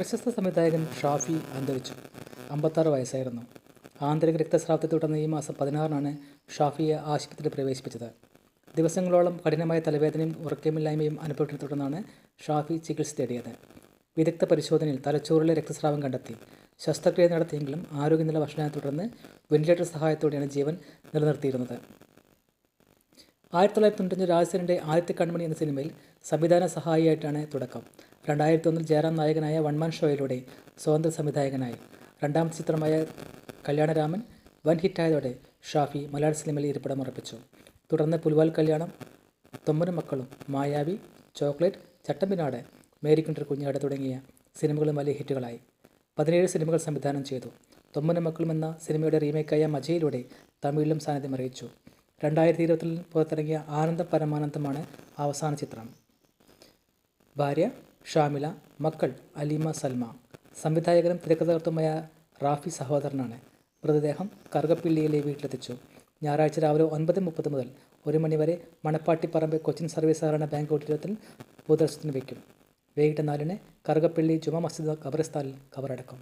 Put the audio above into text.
പ്രശസ്ത സംവിധായകൻ ഷാഫി അന്തരിച്ചു. 56 വയസ്സായിരുന്നു. ആന്തരിക രക്തസ്രാവത്തെ തുടർന്ന് ഈ മാസം 16-നാണ് ഷാഫിയെ ആശുപത്രിയിൽ പ്രവേശിപ്പിച്ചത്. ദിവസങ്ങളോളം കഠിനമായ തലവേദനയും ഉറക്കമില്ലായ്മയും അനുഭവത്തെ തുടർന്നാണ് ഷാഫി ചികിത്സ തേടിയത്. വിദഗ്ധ പരിശോധനയിൽ തലച്ചോറിലെ രക്തസ്രാവം കണ്ടെത്തി. ശസ്ത്രക്രിയ നടത്തിയെങ്കിലും ആരോഗ്യനില വഷളായതിനെ തുടർന്ന് വെന്റിലേറ്റർ സഹായത്തോടെയാണ് ജീവൻ നിലനിർത്തിയിരുന്നത്. 1995 രാജസേനൻ്റെ ആദ്യത്തെ കൺമണി എന്ന സിനിമയിൽ സംവിധാന സഹായിയായിട്ടാണ് തുടക്കം. 2001 ജയറാം നായകനായ വൺമാൻ ഷോയിലൂടെ സ്വതന്ത്ര സംവിധായകനായി. രണ്ടാമത്തെ ചിത്രമായ കല്യാണരാമൻ വൻ ഹിറ്റായതോടെ ഷാഫി മലയാള സിനിമയിൽ ഇരിപ്പിടം ഉറപ്പിച്ചു. തുടർന്ന് പുൽവാൽ കല്യാണം, തൊമ്മനും മക്കളും, മായാവി, ചോക്ലേറ്റ്, ചട്ടമ്പിനാട്, മേരിക്കുണ്ടൊരു കുഞ്ഞാട് തുടങ്ങിയ സിനിമകളും വലിയ ഹിറ്റുകളായി. 17 സിനിമകൾ സംവിധാനം ചെയ്തു. തൊമ്മനും മക്കളും എന്ന സിനിമയുടെ റീമേക്കായ മജയിലൂടെ തമിഴിലും സാന്നിധ്യം അറിയിച്ചു. 2020 പുറത്തിറങ്ങിയ ആനന്ദം പരമാനന്ദമാണ് അവസാന ചിത്രം. ഭാര്യ ഷാമില, മക്കൾ അലീമ, സൽമ. സംവിധായകനും തിരക്കഥാകൃത്തുമായ റാഫി സഹോദരനാണ്. മൃതദേഹം കറുകപ്പിള്ളിയിലെ വീട്ടിലെത്തിച്ചു. ഞായറാഴ്ച രാവിലെ 9:30 മുതൽ 1 മണി വരെ മണപ്പാട്ടിപ്പറമ്പ് കൊച്ചിൻ സർവീസ് സഹകരണ ബാങ്ക് ഓഡിറ്റോറിയത്തിൽ പൊതുദർശനത്തിന് വയ്ക്കും. വൈകിട്ട് 4-ന് കറുകപ്പിള്ളി ജുമാ മസ്ജിദ് ഖബർസ്ഥാനിൽ ഖബറടക്കും.